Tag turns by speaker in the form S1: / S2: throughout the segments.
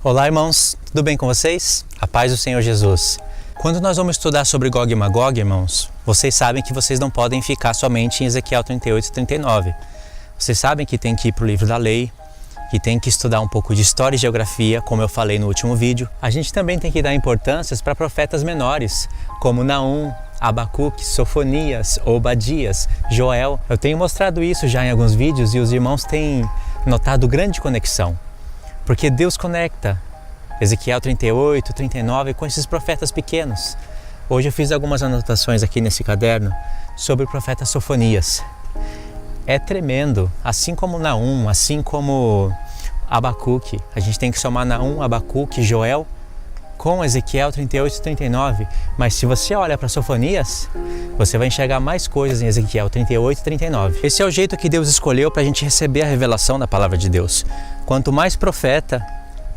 S1: Olá, irmãos, tudo bem com vocês? A paz do Senhor Jesus. Quando nós vamos estudar sobre Gog e Magog, irmãos, vocês sabem que vocês não podem ficar somente em Ezequiel 38 e 39. Vocês sabem que tem que ir para o livro da lei, que tem que estudar um pouco de história e geografia, como eu falei no último vídeo. A gente também tem que dar importâncias para profetas menores, como Naum, Abacuque, Sofonias, Obadias, Joel. Eu tenho mostrado isso já em alguns vídeos e os irmãos têm notado grande conexão. Porque Deus conecta Ezequiel 38, 39 com esses profetas pequenos. Hoje eu fiz algumas anotações aqui nesse caderno sobre o profeta Sofonias. É tremendo, assim como Naum, assim como Abacuque. A gente tem que somar Naum, Abacuque, Joel com Ezequiel 38 e 39. Mas se você olha para Sofonias, você vai enxergar mais coisas em Ezequiel 38 e 39. Esse é o jeito que Deus escolheu para a gente receber a revelação da palavra de Deus. Quanto mais profeta,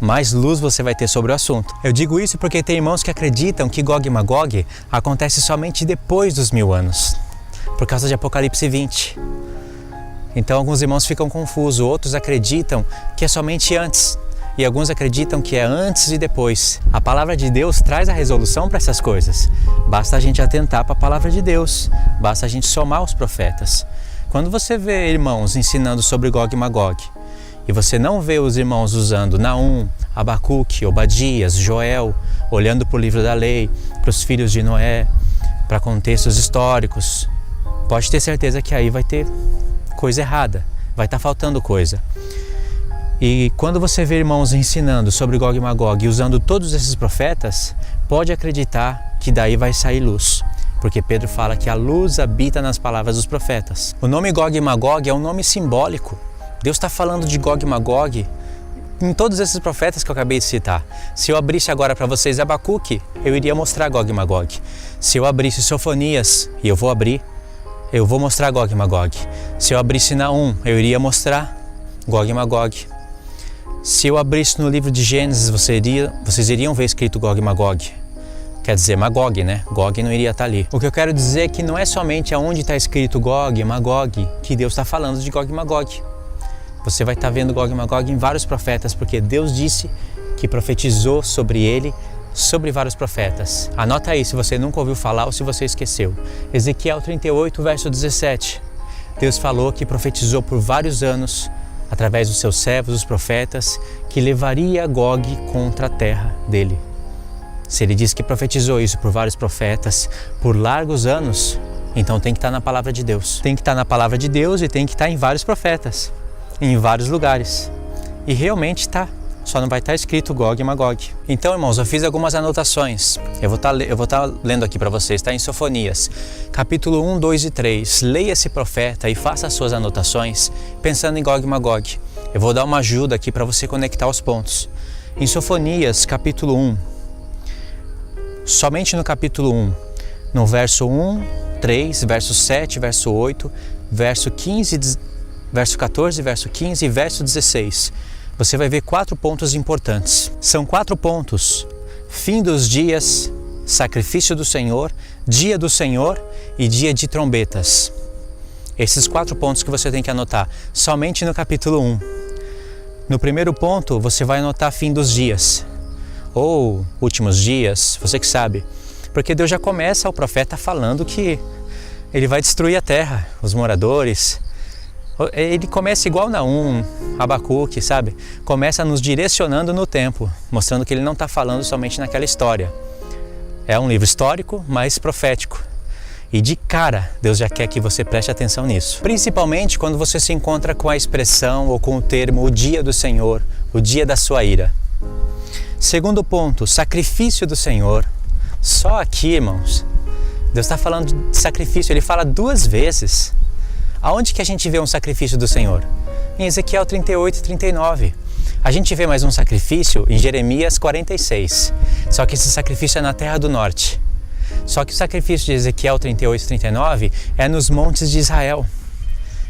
S1: mais luz você vai ter sobre o assunto. Eu digo isso porque tem irmãos que acreditam que Gog e Magog acontece somente depois dos 1000 anos, por causa de Apocalipse 20. Então alguns irmãos ficam confusos, outros acreditam que é somente antes, e alguns acreditam que é antes e depois. A palavra de Deus traz a resolução para essas coisas. Basta a gente atentar para a palavra de Deus, basta a gente somar os profetas. Quando você vê irmãos ensinando sobre Gog e Magog, e você não vê os irmãos usando Naum, Abacuque, Obadias, Joel, olhando para o livro da lei, para os filhos de Noé, para contextos históricos, pode ter certeza que aí vai ter coisa errada, vai estar faltando coisa. E quando você vê irmãos ensinando sobre Gog e Magog e usando todos esses profetas, pode acreditar que daí vai sair luz. Porque Pedro fala que a luz habita nas palavras dos profetas. O nome Gog e Magog é um nome simbólico. Deus está falando de Gog e Magog em todos esses profetas que eu acabei de citar. Se eu abrisse agora para vocês Abacuque, eu iria mostrar Gog e Magog. Se eu abrisse Sofonias, e eu vou mostrar Gog e Magog. Se eu abrisse Naum, eu iria mostrar Gog e Magog. Se eu abrisse no livro de Gênesis, vocês iriam ver escrito Gog e Magog. Quer dizer, Magog, né? Gog não iria estar ali. O que eu quero dizer é que não é somente aonde está escrito Gog e Magog que Deus está falando de Gog e Magog. Você vai estar vendo Gog e Magog em vários profetas, porque Deus disse que profetizou sobre ele, sobre vários profetas. Anota aí se você nunca ouviu falar ou se você esqueceu. Ezequiel 38, verso 17. Deus falou que profetizou por vários anos, através dos seus servos, os profetas, que levaria Gog contra a terra dele. Se ele diz que profetizou isso por vários profetas, por largos anos, então tem que estar na palavra de Deus. Tem que estar na palavra de Deus e tem que estar em vários profetas, em vários lugares. E realmente está, só não vai estar escrito Gog e Magog. Então, irmãos, eu fiz algumas anotações. Eu vou estar lendo aqui para vocês, está em Sofonias, capítulo 1, 2 e 3. Leia esse profeta e faça as suas anotações, pensando em Gog e Magog. Eu vou dar uma ajuda aqui para você conectar os pontos. Em Sofonias, capítulo 1, somente no capítulo 1, no verso 1, 3, verso 7, verso 8, verso 15, verso 14, verso 15 e verso 16. Você vai ver 4 pontos importantes. São 4 pontos: fim dos dias, sacrifício do Senhor, dia do Senhor e dia de trombetas. Esses 4 pontos que você tem que anotar, somente no capítulo 1. No primeiro ponto, você vai anotar fim dos dias, ou últimos dias, você que sabe. Porque Deus já começa o profeta falando que ele vai destruir a terra, os moradores. Ele começa igual Naum, Abacuque, sabe? Começa nos direcionando no tempo, mostrando que ele não está falando somente naquela história. É um livro histórico, mas profético. E de cara, Deus já quer que você preste atenção nisso. Principalmente quando você se encontra com a expressão ou com o termo o dia do Senhor, o dia da sua ira. Segundo ponto, sacrifício do Senhor. Só aqui, irmãos, Deus está falando de sacrifício, ele fala 2 vezes. Aonde que a gente vê um sacrifício do Senhor? Em Ezequiel 38 e 39. A gente vê mais um sacrifício em Jeremias 46. Só que esse sacrifício é na terra do norte. Só que o sacrifício de Ezequiel 38 e 39 é nos montes de Israel.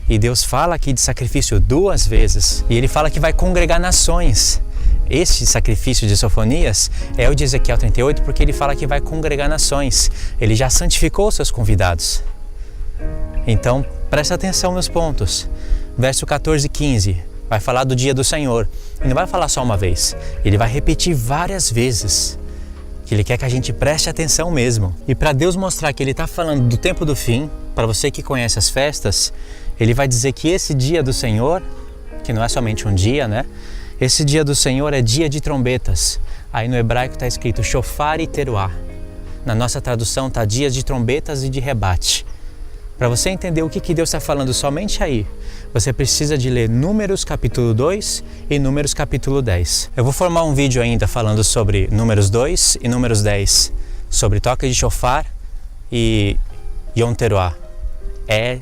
S1: E Deus fala aqui de sacrifício 2 vezes. E ele fala que vai congregar nações. Este sacrifício de Sofonias é o de Ezequiel 38 porque ele fala que vai congregar nações. Ele já santificou os seus convidados. Então, presta atenção nos pontos. Verso 14 e 15. vai falar do dia do Senhor. E não vai falar só uma vez, ele vai repetir várias vezes, que ele quer que a gente preste atenção mesmo. E para Deus mostrar que ele está falando do tempo do fim, para você que conhece as festas, ele vai dizer que esse dia do Senhor, que não é somente um dia, né? Esse dia do Senhor é dia de trombetas. Aí no hebraico está escrito shofar e teruá. Na nossa tradução está dias de trombetas e de rebate. Para você entender o que Deus está falando somente aí, você precisa de ler Números capítulo 2 e Números capítulo 10. Eu vou formar um vídeo ainda falando sobre Números 2 e Números 10, sobre toque de shofar e Yom Teruah. É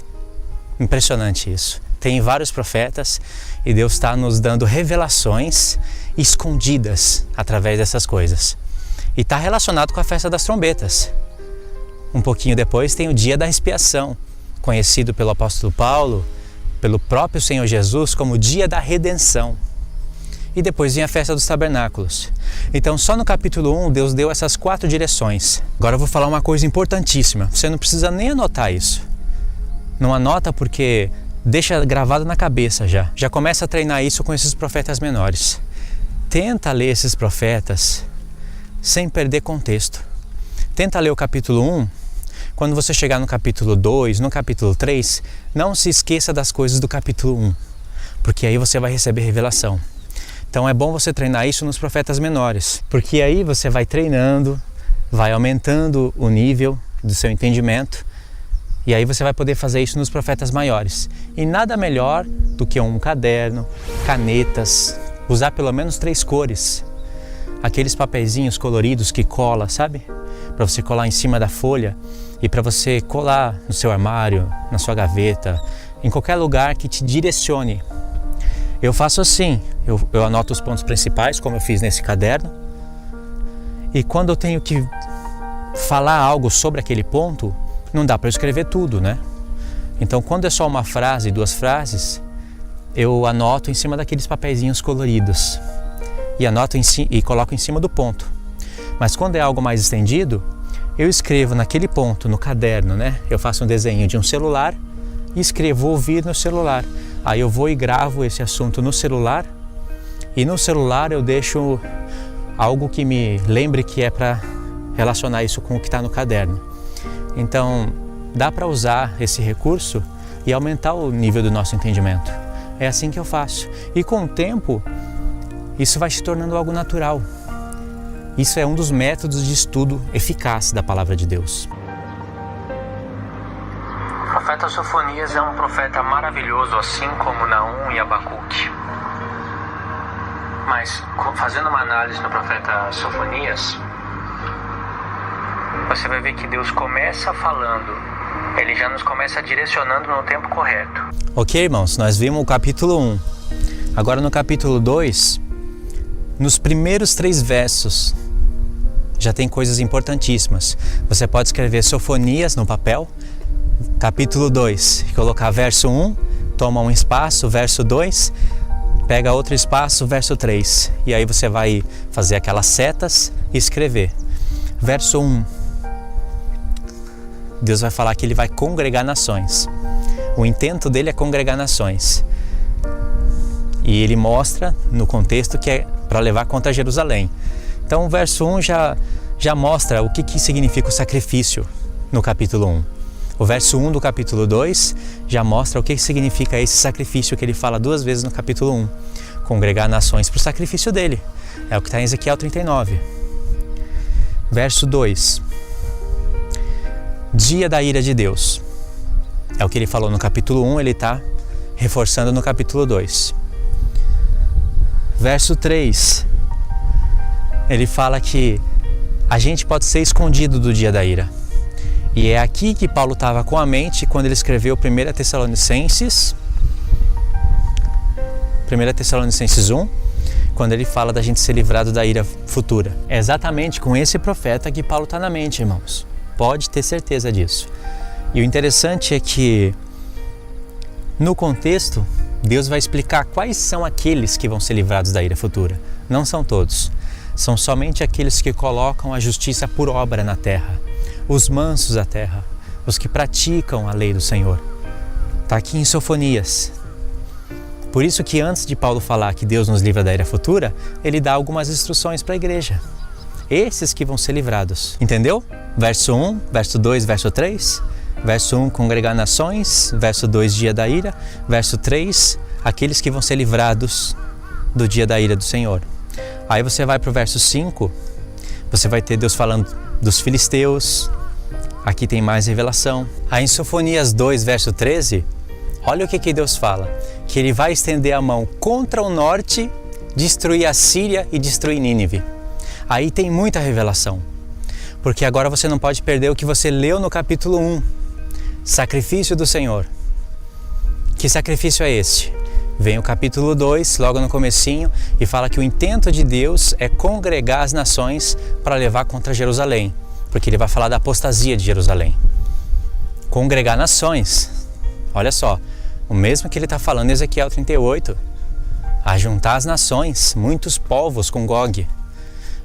S1: impressionante isso. Tem vários profetas e Deus está nos dando revelações escondidas através dessas coisas. E está relacionado com a festa das trombetas. Um pouquinho depois tem o dia da expiação, conhecido pelo apóstolo Paulo, pelo próprio Senhor Jesus como o dia da redenção. E depois vem a festa dos tabernáculos. Então só no capítulo 1 Deus deu essas 4 direções. Agora eu vou falar uma coisa importantíssima, você não precisa nem anotar isso. Não anota porque deixa gravado na cabeça já. Já começa a treinar isso com esses profetas menores. Tenta ler esses profetas sem perder contexto. Tenta ler o capítulo 1. Quando você chegar no capítulo 2, no capítulo 3, não se esqueça das coisas do capítulo 1, porque aí você vai receber revelação. Então é bom você treinar isso nos profetas menores, porque aí você vai treinando, vai aumentando o nível do seu entendimento, e aí você vai poder fazer isso nos profetas maiores. E nada melhor do que um caderno, canetas, usar pelo menos 3 cores. Aqueles papeizinhos coloridos que cola, sabe? Para você colar em cima da folha e para você colar no seu armário, na sua gaveta, em qualquer lugar que te direcione. Eu faço assim, eu anoto os pontos principais, como eu fiz nesse caderno, e quando eu tenho que falar algo sobre aquele ponto, não dá para eu escrever tudo, né? Então quando é só uma frase, 2 frases, eu anoto em cima daqueles papeizinhos coloridos e anoto e coloco em cima do ponto. Mas quando é algo mais estendido, eu escrevo naquele ponto, no caderno, né? Eu faço um desenho de um celular e escrevo ouvir no celular. Aí eu vou e gravo esse assunto no celular, e no celular eu deixo algo que me lembre que é para relacionar isso com o que está no caderno. Então dá para usar esse recurso e aumentar o nível do nosso entendimento. É assim que eu faço. E com o tempo, isso vai se tornando algo natural. Isso é um dos métodos de estudo eficaz da Palavra de Deus. O profeta Sofonias é um profeta maravilhoso, assim como Naum e Abacuque. Mas, fazendo uma análise no profeta Sofonias, você vai ver que Deus começa falando, ele já nos começa direcionando no tempo correto. Ok, irmãos, nós vimos o capítulo 1. Agora no capítulo 2, nos primeiros 3 versos, já tem coisas importantíssimas. Você pode escrever Sofonias no papel, capítulo 2, colocar verso 1, toma um espaço, verso 2, pega outro espaço, verso 3. E aí você vai fazer aquelas setas e escrever. Verso 1, Deus vai falar que ele vai congregar nações. O intento dele é congregar nações. E ele mostra no contexto que é para levar contra Jerusalém. Então o verso 1 já mostra o que significa o sacrifício no capítulo 1. O verso 1 do capítulo 2 já mostra o que significa esse sacrifício que ele fala 2 vezes no capítulo 1. Congregar nações para o sacrifício dele. É o que está em Ezequiel 39. Verso 2. Dia da ira de Deus. É o que ele falou no capítulo 1, ele está reforçando no capítulo 2. Verso 3. Ele fala que a gente pode ser escondido do dia da ira. E é aqui que Paulo estava com a mente quando ele escreveu 1 Tessalonicenses 1, quando ele fala da gente ser livrado da ira futura. É exatamente com esse profeta que Paulo está na mente, irmãos. Pode ter certeza disso. E o interessante é que, no contexto, Deus vai explicar quais são aqueles que vão ser livrados da ira futura. Não são todos. São somente aqueles que colocam a justiça por obra na terra, os mansos da terra, os que praticam a lei do Senhor. Está aqui em Sofonias. Por isso que antes de Paulo falar que Deus nos livra da ira futura, ele dá algumas instruções para a igreja. Esses que vão ser livrados. Entendeu? Verso 1, verso 2, verso 3. Verso 1, congregar nações. Verso 2, dia da ira. Verso 3, aqueles que vão ser livrados do dia da ira do Senhor. Aí você vai para o verso 5, você vai ter Deus falando dos filisteus. Aqui tem mais revelação. Aí em Sofonias 2, verso 13, olha o que Deus fala. Que ele vai estender a mão contra o norte, destruir a Síria e destruir Nínive. Aí tem muita revelação. Porque agora você não pode perder o que você leu no capítulo 1. Sacrifício do Senhor. Que sacrifício é esse? Vem o capítulo 2, logo no comecinho, e fala que o intento de Deus é congregar as nações para levar contra Jerusalém. Porque ele vai falar da apostasia de Jerusalém. Congregar nações. Olha só, o mesmo que ele está falando em Ezequiel 38. A juntar as nações, muitos povos com Gog.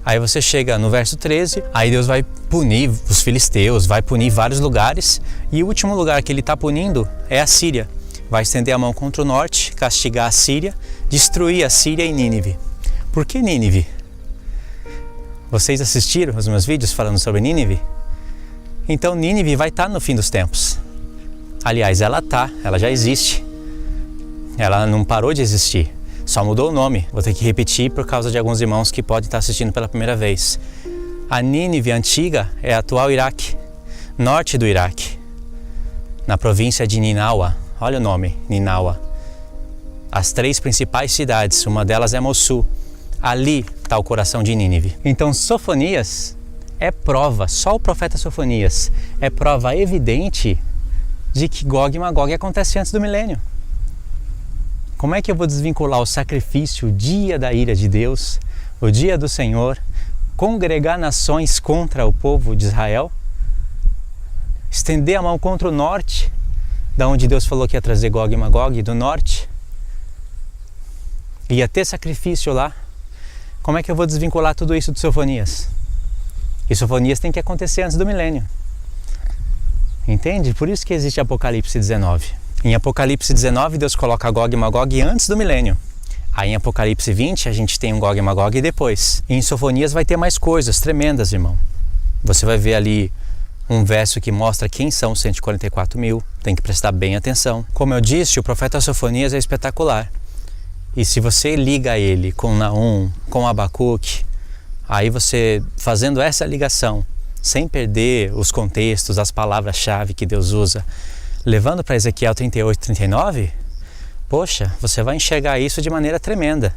S1: Aí você chega no verso 13, aí Deus vai punir os filisteus, vai punir vários lugares. E o último lugar que ele está punindo é a Síria. Vai estender a mão contra o norte, castigar a Síria, destruir a Síria e Nínive. Por que Nínive? Vocês assistiram os meus vídeos falando sobre Nínive? Então Nínive vai estar no fim dos tempos. Aliás, ela já existe. Ela não parou de existir, só mudou o nome. Vou ter que repetir por causa de alguns irmãos que podem estar assistindo pela primeira vez. A Nínive antiga é a atual Iraque, norte do Iraque, na província de Ninawa. Olha o nome, Ninawa. As 3 principais cidades, uma delas é Mossul. Ali está o coração de Nínive. Então Sofonias é prova, só o profeta Sofonias é prova evidente de que Gog e Magog acontece antes do milênio. Como é que eu vou desvincular o sacrifício, o dia da ira de Deus, o dia do Senhor, congregar nações contra o povo de Israel, estender a mão contra o norte, da onde Deus falou que ia trazer Gog e Magog, do norte, ia ter sacrifício lá? Como é que eu vou desvincular tudo isso de Sofonias? E Sofonias tem que acontecer antes do milênio. Entende? Por isso que existe Apocalipse 19. Em Apocalipse 19, Deus coloca Gog e Magog antes do milênio. Aí em Apocalipse 20, a gente tem um Gog e Magog depois. E em Sofonias vai ter mais coisas tremendas, irmão. Você vai ver ali um verso que mostra quem são os 144 mil. Tem que prestar bem atenção. Como eu disse, o profeta Sofonias é espetacular. E se você liga ele com Naum, com Abacuque, aí você fazendo essa ligação, sem perder os contextos, as palavras-chave que Deus usa, levando para Ezequiel 38, 39, poxa, você vai enxergar isso de maneira tremenda.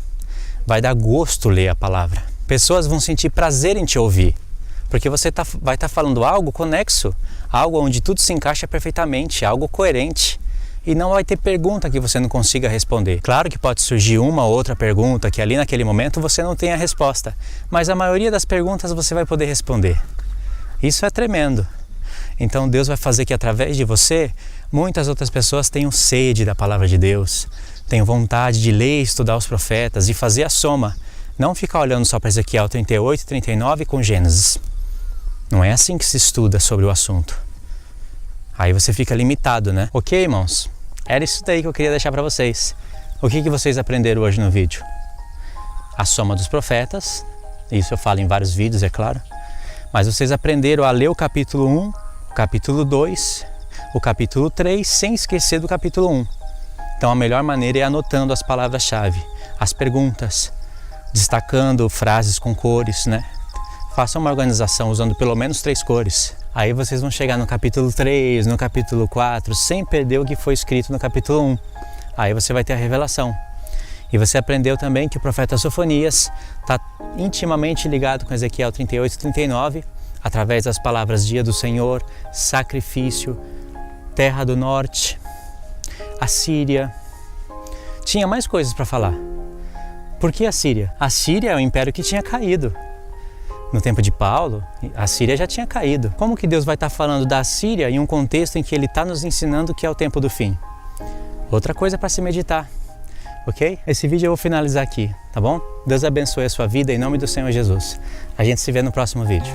S1: Vai dar gosto ler a palavra. Pessoas vão sentir prazer em te ouvir, porque você vai estar falando algo conexo, algo onde tudo se encaixa perfeitamente, algo coerente. E não vai ter pergunta que você não consiga responder. Claro que pode surgir uma ou outra pergunta que ali naquele momento você não tem a resposta, mas a maioria das perguntas você vai poder responder. Isso é tremendo. Então Deus vai fazer que através de você, muitas outras pessoas tenham sede da palavra de Deus, tenham vontade de ler e estudar os profetas e fazer a soma. Não ficar olhando só para Ezequiel 38 e 39 com Gênesis. Não é assim que se estuda sobre o assunto. Aí você fica limitado, né? Ok, irmãos? Era isso daí que eu queria deixar para vocês. O que vocês aprenderam hoje no vídeo? A soma dos profetas. Isso eu falo em vários vídeos, é claro. Mas vocês aprenderam a ler o capítulo 1, o capítulo 2, o capítulo 3, sem esquecer do capítulo 1. Então a melhor maneira é anotando as palavras-chave, as perguntas, destacando frases com cores, né? Faça uma organização usando pelo menos 3 cores. Aí vocês vão chegar no capítulo 3, no capítulo 4, sem perder o que foi escrito no capítulo 1. Aí você vai ter a revelação. E você aprendeu também que o profeta Sofonias está intimamente ligado com Ezequiel 38 e 39, através das palavras dia do Senhor, sacrifício, terra do norte, a Síria. Tinha mais coisas para falar. Por que a Síria? A Síria é o império que tinha caído. No tempo de Paulo, a Síria já tinha caído. Como que Deus vai estar falando da Síria em um contexto em que Ele está nos ensinando que é o tempo do fim? Outra coisa para se meditar, ok? Esse vídeo eu vou finalizar aqui, tá bom? Deus abençoe a sua vida em nome do Senhor Jesus. A gente se vê no próximo vídeo.